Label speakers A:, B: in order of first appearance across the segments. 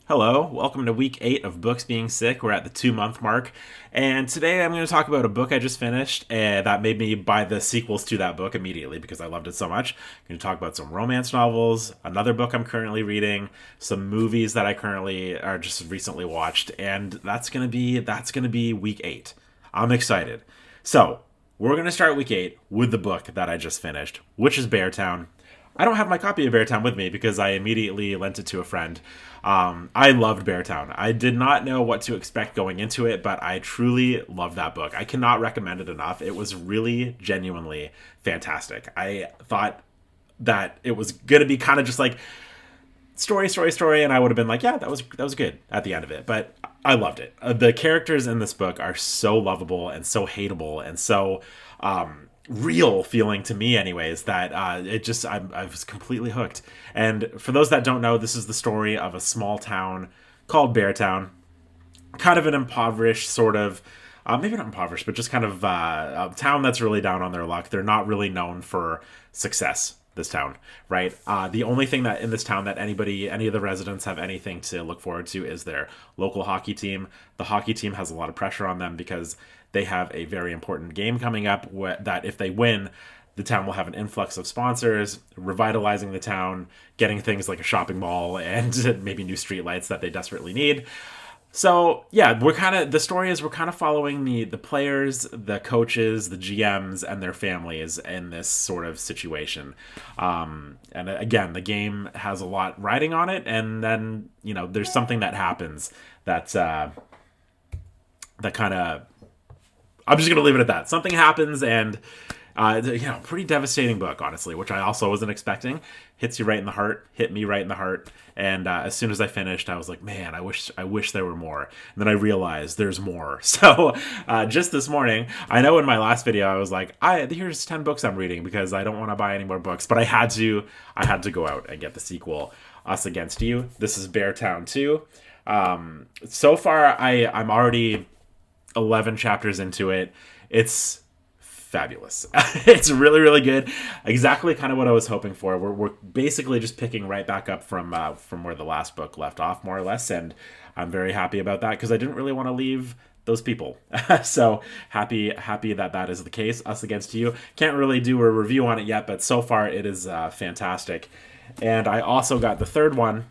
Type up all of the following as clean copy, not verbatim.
A: Hello, welcome to week 8 of Books Being Sick. We're at the 2 month mark, and today I'm going to talk about a book I just finished and that made me buy the sequels to that book immediately because I loved it so much. I'm going to talk about some romance novels, another book I'm currently reading, some movies that I currently are just recently watched, and that's going to be week 8. I'm excited. So, we're going to start week 8 with the book that I just finished, which is Beartown. I don't have my copy of Beartown with me because I immediately lent it to a friend. I loved Beartown. I did not know what to expect going into it, but I truly loved that book. I cannot recommend it enough. It was really genuinely fantastic. I thought that it was going to be kind of just like story, and I would have been like, yeah, that was good at the end of it. But I loved it. The characters in this book are so lovable and so hateable and so real feeling to me anyways that I was completely hooked. And for those that don't know, this is the story of a small town called Beartown, kind of an impoverished sort of maybe not impoverished, but just kind of a town that's really down on their luck. They're not really known for success, this town, right? The only thing that in this town that any of the residents have anything to look forward to is their local hockey team. The hockey team has a lot of pressure on them because they have a very important game coming up that if they win, the town will have an influx of sponsors, revitalizing the town, getting things like a shopping mall and maybe new streetlights that they desperately need. So yeah, the story is we're kind of following the players, the coaches, the GMs, and their families in this sort of situation. And again, the game has a lot riding on it, and then there's something that happens that kind of I'm just gonna leave it at that. Something happens, and pretty devastating book, honestly, which I also wasn't expecting. Hits you right in the heart. Hit me right in the heart. And as soon as I finished, I was like, man, I wish there were more. And then I realized there's more. So just this morning, I know in my last video I was like, here's 10 books I'm reading because I don't want to buy any more books, but I had to go out and get the sequel, Us Against You. This is Beartown 2. So far, I'm already 11 chapters into it. It's fabulous. It's really, really good. Exactly kind of what I was hoping for. We're basically just picking right back up from where the last book left off, more or less, and I'm very happy about that because I didn't really want to leave those people. So happy that is the case. Us Against You. Can't really do a review on it yet, but so far it is fantastic. And I also got the third one,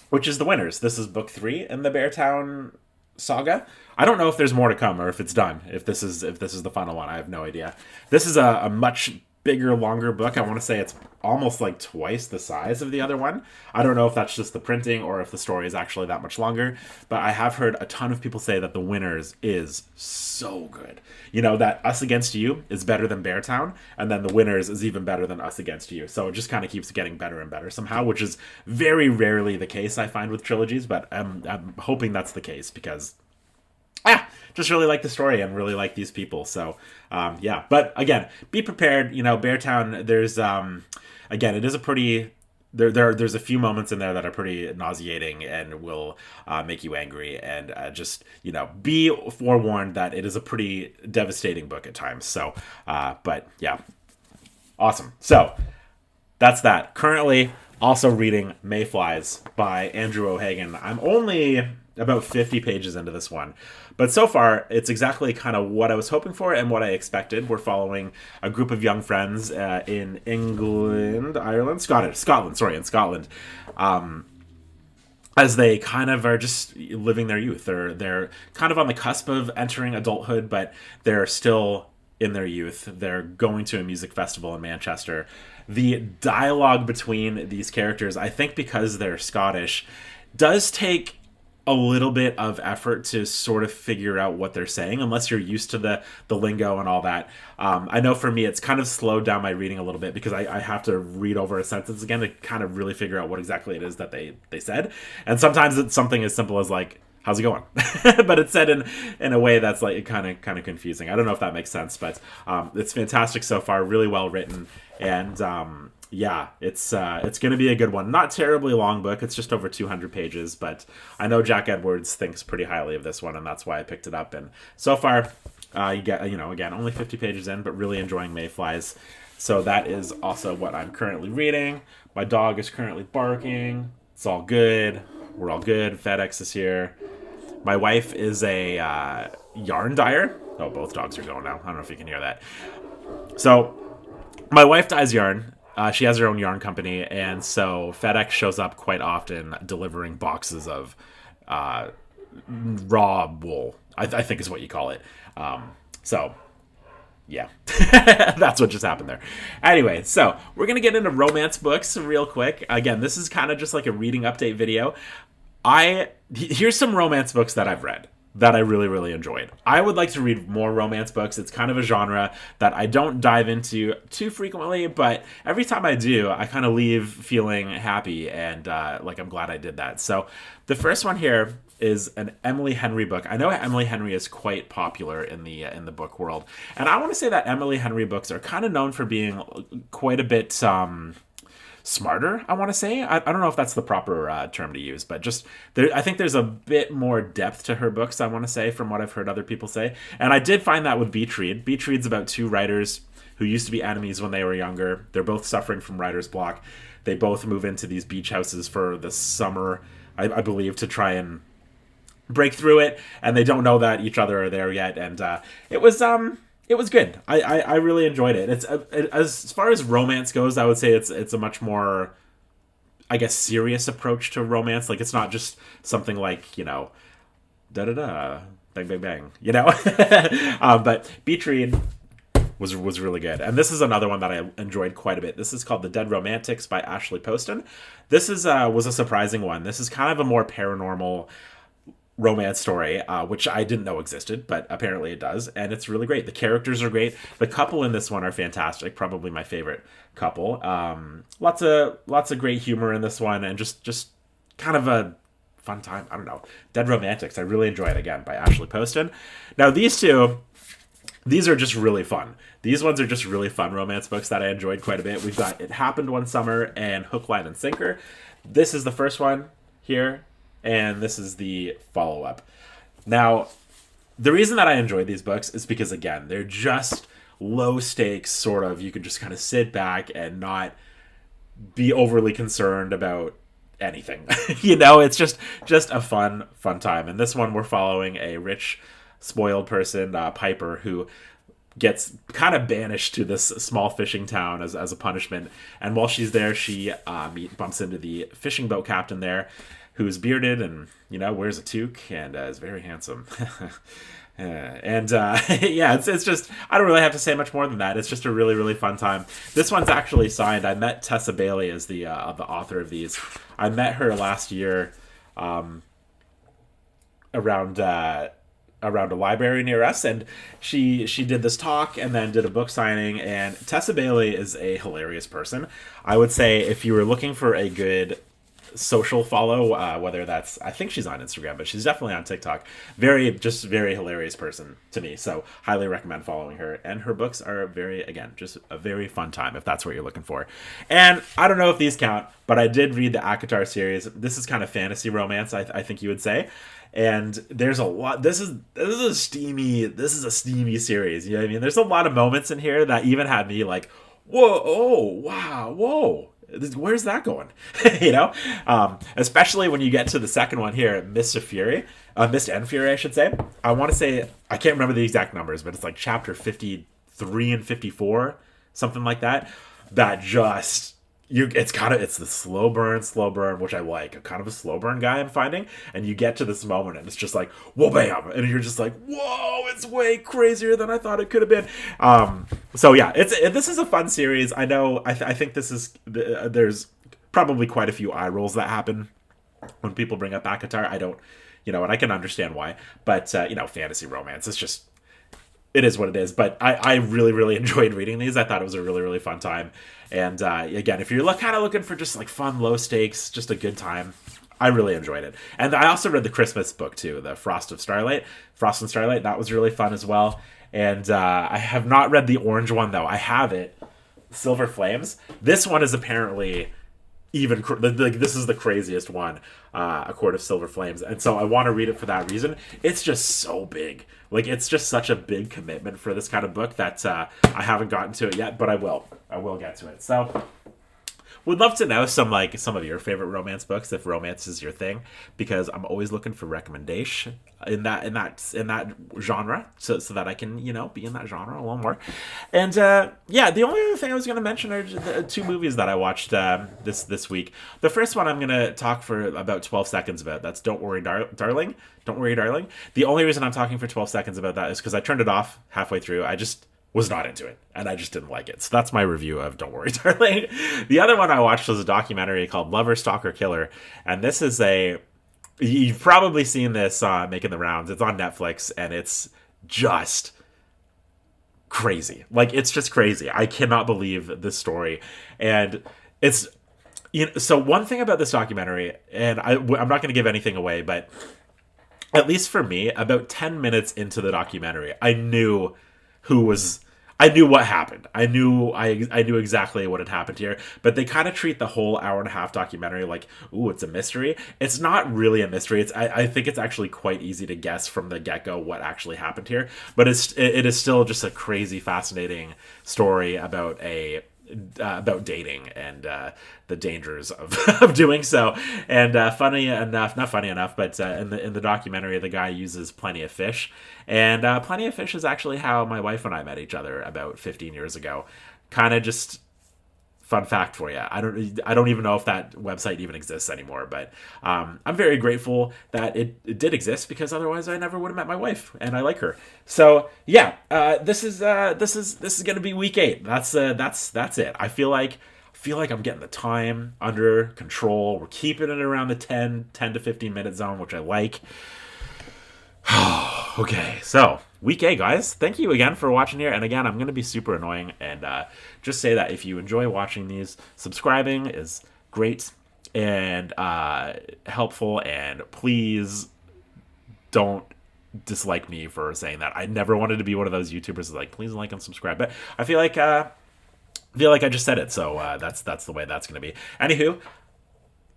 A: which is The Winners. This is book 3 in the Beartown saga. I don't know if there's more to come or if it's done. If this is the final one, I have no idea. This is a much bigger, longer book. I want to say it's almost like twice the size of the other one. I don't know if that's just the printing or if the story is actually that much longer, but I have heard a ton of people say that The Winners is so good. That Us Against You is better than Beartown, and then The Winners is even better than Us Against You. So it just kind of keeps getting better and better somehow, which is very rarely the case, I find, with trilogies, but I'm hoping that's the case because just really like the story and really like these people. So, yeah. But again, be prepared. Beartown, there's, again, it is a pretty, there's a few moments in there that are pretty nauseating and will make you angry. And just, be forewarned that it is a pretty devastating book at times. So, but yeah. Awesome. So, that's that. Currently, also reading Mayflies by Andrew O'Hagan. I'm only about 50 pages into this one. But so far, it's exactly kind of what I was hoping for and what I expected. We're following a group of young friends in Scotland, as they kind of are just living their youth. They're kind of on the cusp of entering adulthood, but they're still in their youth. They're going to a music festival in Manchester. The dialogue between these characters, I think because they're Scottish, does take a little bit of effort to sort of figure out what they're saying unless you're used to the lingo and all that. I know for me it's kind of slowed down my reading a little bit because I have to read over a sentence again to kind of really figure out what exactly it is that they said. And sometimes it's something as simple as like, how's it going? But it's said in a way that's like kind of confusing. I don't know if that makes sense, but it's fantastic so far, really well written. And yeah, it's going to be a good one. Not terribly long book. It's just over 200 pages, but I know Jack Edwards thinks pretty highly of this one, and that's why I picked it up. And so far, you get, again, only 50 pages in, but really enjoying Mayflies. So that is also what I'm currently reading. My dog is currently barking. It's all good. We're all good. FedEx is here. My wife is a yarn dyer. Oh, both dogs are going now. I don't know if you can hear that. So my wife dyes yarn. She has her own yarn company, and so FedEx shows up quite often delivering boxes of raw wool, I think is what you call it. So, yeah, that's what just happened there. Anyway, so we're going to get into romance books real quick. Again, this is kind of just like a reading update video. Here's some romance books that I've read that I really, really enjoyed. I would like to read more romance books. It's kind of a genre that I don't dive into too frequently, but every time I do, I kind of leave feeling happy and like I'm glad I did that. So the first one here is an Emily Henry book. I know Emily Henry is quite popular in the book world, and I want to say that Emily Henry books are kind of known for being quite a bit smarter, I want to say. I don't know if that's the proper term to use, but just I think there's a bit more depth to her books, I want to say, from what I've heard other people say. And I did find that with Beach Read. Beach Read's about two writers who used to be enemies when they were younger. They're both suffering from writer's block. They both move into these beach houses for the summer, I believe, to try and break through it, and they don't know that each other are there yet. And it was good. I really enjoyed it. It's as far as romance goes, I would say it's a much more, I guess, serious approach to romance. Like, it's not just something like, you know, da da da, bang bang bang, you know. But Beach Read was really good, and this is another one that I enjoyed quite a bit. This is called The Dead Romantics by Ashley Poston. This was a surprising one. This is kind of a more paranormal romance story, which I didn't know existed, but apparently it does, and it's really great. The characters are great. The couple in this one are fantastic. Probably my favorite couple. Lots of great humor in this one, and just kind of a fun time. I don't know. Dead Romantics. I really enjoy it, again, by Ashley Poston. Now these are just really fun. These ones are just really fun romance books that I enjoyed quite a bit. We've got It Happened One Summer and Hook, Line, and Sinker. This is the first one here, and this is the follow-up. Now, the reason that I enjoy these books is because, again, they're just low stakes, sort of. You can just kind of sit back and not be overly concerned about anything. You know, it's just a fun time. And this one, we're following a rich, spoiled person, Piper, who gets kind of banished to this small fishing town as a punishment. And while she's there, she bumps into the fishing boat captain there, who's bearded and, you know, wears a toque and is very handsome. Yeah, it's just, I don't really have to say much more than that. It's just a really, really fun time. This one's actually signed. I met Tessa Bailey as the author of these. I met her last year around a library near us, and she did this talk and then did a book signing. And Tessa Bailey is a hilarious person. I would say if you were looking for a good social follow, whether that's, I think she's on Instagram, but she's definitely on TikTok. Very hilarious person to me. So highly recommend following her. And her books are just a very fun time if that's what you're looking for. And I don't know if these count, but I did read the Akatar series. This is kind of fantasy romance, I think you would say. And there's a lot. This is a steamy series. You know what I mean? There's a lot of moments in here that even had me like, whoa, oh, wow, whoa. Where's that going? You know, especially when you get to the second one here, Mist and Fury, I should say. I want to say, I can't remember the exact numbers, but it's like chapter 53 and 54, something like that. That just, it's the slow burn, which I like. Kind of a slow burn guy, I'm finding. And you get to this moment and it's just like, whoa, bam. And you're just like, whoa, it's way crazier than I thought it could have been. So yeah, this is a fun series. I know, I think there's probably quite a few eye rolls that happen when people bring up Akatar. I don't, and I can understand why. But, fantasy romance, it is what it is. But I really, really enjoyed reading these. I thought it was a really, really fun time. And again, if you're kind of looking for just like fun, low stakes, just a good time, I really enjoyed it. And I also read the Christmas book too, the Frost and Starlight. That was really fun as well. And I have not read the orange one though. I have it, Silver Flames. This one is apparently even this is the craziest one, A Court of Silver Flames, and so I want to read it for that reason. It's just so big, it's just such a big commitment for this kind of book that I haven't gotten to it yet, but I will get to it. So would love to know some of your favorite romance books if romance is your thing, because I'm always looking for recommendation in that genre, so that I can be in that genre a little more. And yeah, the only other thing I was going to mention are the two movies that I watched this week. The first one I'm going to talk for about 12 seconds about. That's Don't Worry, Darling. Don't Worry, Darling. The only reason I'm talking for 12 seconds about that is because I turned it off halfway through. I just was not into it, and I just didn't like it. So that's my review of Don't Worry, Darling. The other one I watched was a documentary called Lover, Stalker, Killer, and this is you've probably seen this making the rounds. It's on Netflix, and it's just crazy. Like, it's just crazy. I cannot believe this story. And it's, so one thing about this documentary, and I'm not going to give anything away, but at least for me, about 10 minutes into the documentary, I knew what happened. I knew exactly what had happened here, but they kind of treat the whole hour and a half documentary like, ooh, it's a mystery. It's not really a mystery. I think it's actually quite easy to guess from the get-go what actually happened here, but it is still just a crazy, fascinating story about about dating and the dangers of doing so. And funny enough, not funny enough, but in the documentary, the guy uses Plenty of Fish, and Plenty of Fish is actually how my wife and I met each other about 15 years ago. Kind of just fun fact for you. I don't even know if that website even exists anymore, but I'm very grateful that it did exist, because otherwise I never would have met my wife, and I like her. So yeah, this is gonna be week 8. That's it. I feel like I'm getting the time under control. We're keeping it around the 10 to 15 minute zone, which I like. Okay, so week 8, guys. Thank you again for watching here. And again, I'm going to be super annoying and just say that if you enjoy watching these, subscribing is great and helpful. And please don't dislike me for saying that. I never wanted to be one of those YouTubers who's like, please like and subscribe. But I feel like I just said it, so that's the way that's going to be. Anywho,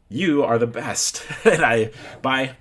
A: you are the best. And bye.